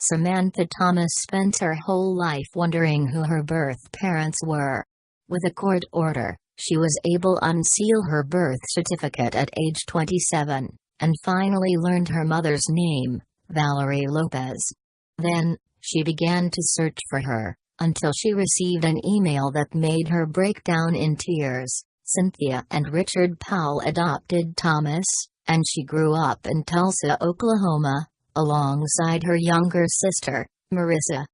Samantha Thomas spent her whole life wondering who her birth parents were. With a court order, she was able to unseal her birth certificate at age 27, and finally learned her mother's name, Valerie Lopez. Then, she began to search for her, until she received an email that made her break down in tears. Cynthia and Richard Powell adopted Thomas, and she grew up in Tulsa, Oklahoma, alongside her younger sister, Marissa.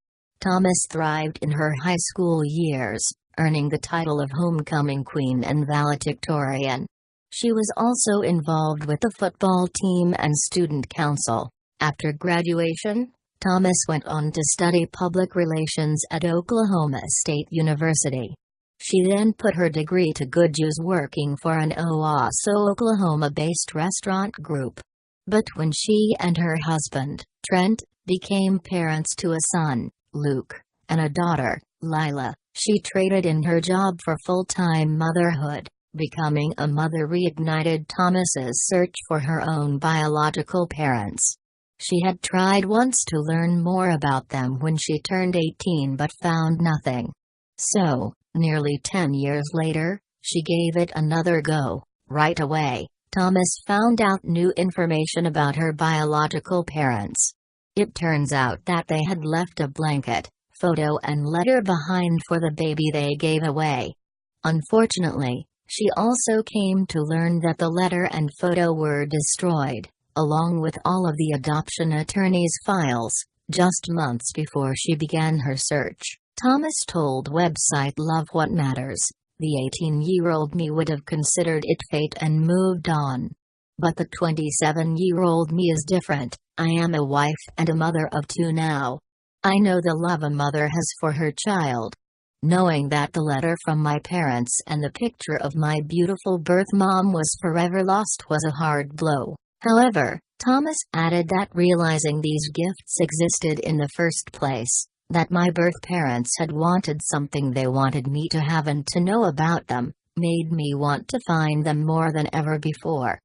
Thomas thrived in her high school years, earning the title of homecoming queen and valedictorian. She was also involved with the football team and student council. After graduation, Thomas went on to study public relations at Oklahoma State University. She then put her degree to good use working for an Owasso, Oklahoma-based restaurant group. But when she and her husband, Trent, became parents to a son, Luke, and a daughter, Lila, she traded in her job for full-time motherhood. Becoming a mother reignited Thomas's search for her own biological parents. She had tried once to learn more about them when she turned 18 but found nothing. So, nearly 10 years later, she gave it another go. Right away, Thomas found out new information about her biological parents. It turns out that they had left a blanket, photo and letter behind for the baby they gave away. Unfortunately, she also came to learn that the letter and photo were destroyed, along with all of the adoption attorney's files, just months before she began her search. Thomas told website Love What Matters, "The 18-year-old me would have considered it fate and moved on. But the 27-year-old me is different. I am a wife and a mother of 2 now. I know the love a mother has for her child. Knowing that the letter from my parents and the picture of my beautiful birth mom was forever lost was a hard blow." However, Thomas added that realizing these gifts existed in the first place, that my birth parents had wanted something they wanted me to have and to know about them, made me want to find them more than ever before.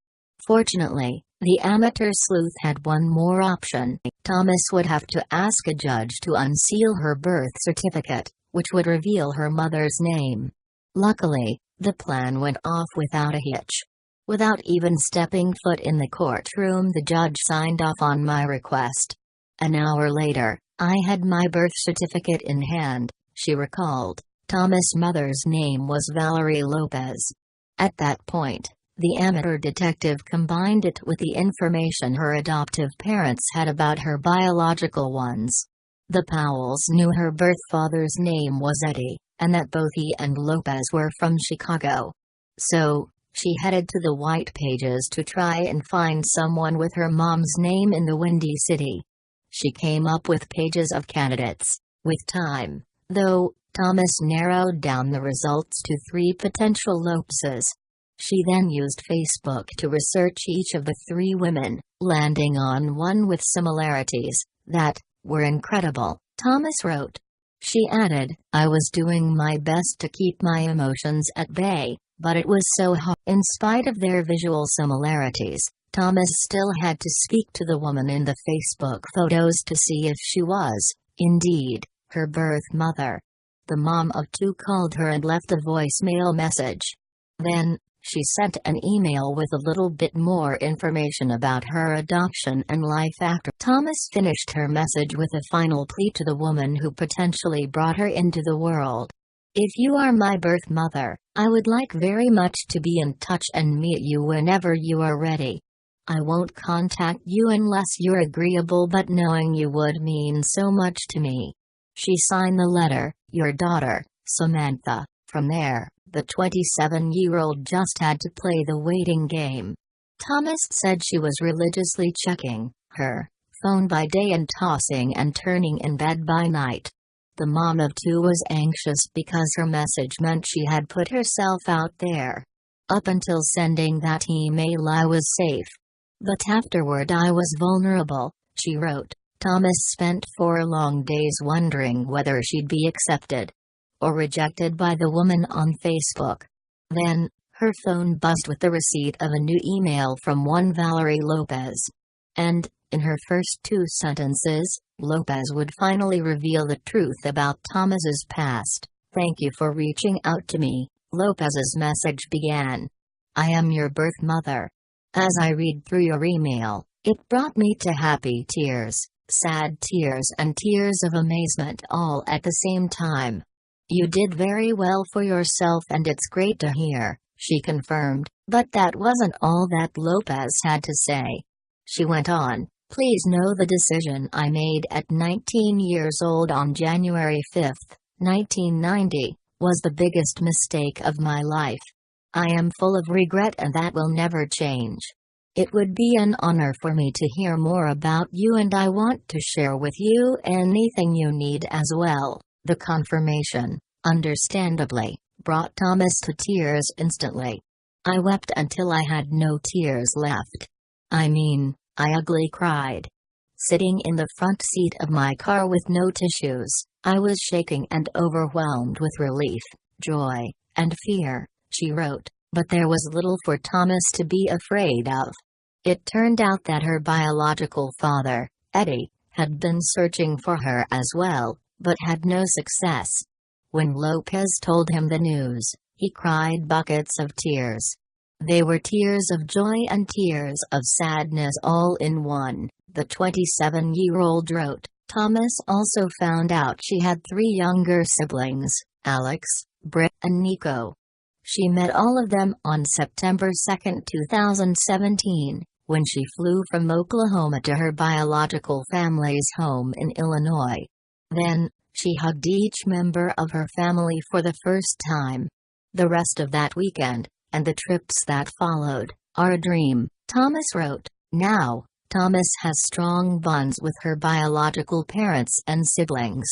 Fortunately, the amateur sleuth had one more option. Thomas would have to ask a judge to unseal her birth certificate, which would reveal her mother's name. Luckily, the plan went off without a hitch. Without even stepping foot in the courtroom, the judge signed off on my request. An hour later, I had my birth certificate in hand, she recalled. Thomas' mother's name was Valerie Lopez. At that point, the amateur detective combined it with the information her adoptive parents had about her biological ones. The Powells knew her birth father's name was Eddie, and that both he and Lopez were from Chicago. So, she headed to the white pages to try and find someone with her mom's name in the Windy City. She came up with pages of candidates. With time, though, Thomas narrowed down the results to 3 potential Lopeses. She then used Facebook to research each of the 3 women, landing on one with similarities that were incredible, Thomas wrote. She added, "I was doing my best to keep my emotions at bay, but it was so hard." In spite of their visual similarities, Thomas still had to speak to the woman in the Facebook photos to see if she was, indeed, her birth mother. The mom of 2 called her and left a voicemail message. Then, she sent an email with a little bit more information about her adoption and life after. Thomas finished her message with a final plea to the woman who potentially brought her into the world. "If you are my birth mother, I would like very much to be in touch and meet you whenever you are ready. I won't contact you unless you're agreeable, but knowing you would mean so much to me." She signed the letter, "Your daughter, Samantha." From there, the 27-year-old just had to play the waiting game. Thomas said she was religiously checking her phone by day and tossing and turning in bed by night. The mom of 2 was anxious because her message meant she had put herself out there. "Up until sending that email I was safe. But afterward I was vulnerable," she wrote. Thomas spent 4 long days wondering whether she'd be accepted or rejected by the woman on Facebook. Then, her phone buzzed with the receipt of a new email from one Valerie Lopez. And, in her first 2 sentences, Lopez would finally reveal the truth about Thomas's past. "Thank you for reaching out to me," Lopez's message began. "I am your birth mother. As I read through your email, it brought me to happy tears, sad tears and tears of amazement all at the same time. You did very well for yourself and it's great to hear," she confirmed, but that wasn't all that Lopez had to say. She went on, "Please know the decision I made at 19 years old on January 5, 1990, was the biggest mistake of my life. I am full of regret and that will never change. It would be an honor for me to hear more about you and I want to share with you anything you need as well." The confirmation, understandably, brought Thomas to tears instantly. "I wept until I had no tears left. I mean, I ugly cried. Sitting in the front seat of my car with no tissues, I was shaking and overwhelmed with relief, joy, and fear," she wrote, but there was little for Thomas to be afraid of. It turned out that her biological father, Eddie, had been searching for her as well, but had no success. When Lopez told him the news, he cried buckets of tears. They were tears of joy and tears of sadness all in one, the 27-year-old wrote. Thomas also found out she had 3 younger siblings, Alex, Britt, and Nico. She met all of them on September 2, 2017, when she flew from Oklahoma to her biological family's home in Illinois. Then, she hugged each member of her family for the first time. "The rest of that weekend, and the trips that followed, are a dream," Thomas wrote. Now, Thomas has strong bonds with her biological parents and siblings.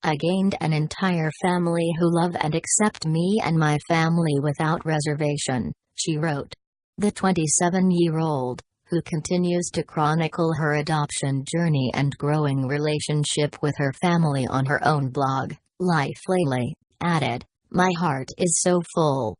"I gained an entire family who love and accept me and my family without reservation," she wrote. The 27-year-old, who continues to chronicle her adoption journey and growing relationship with her family on her own blog, Life Lately, added, "My heart is so full.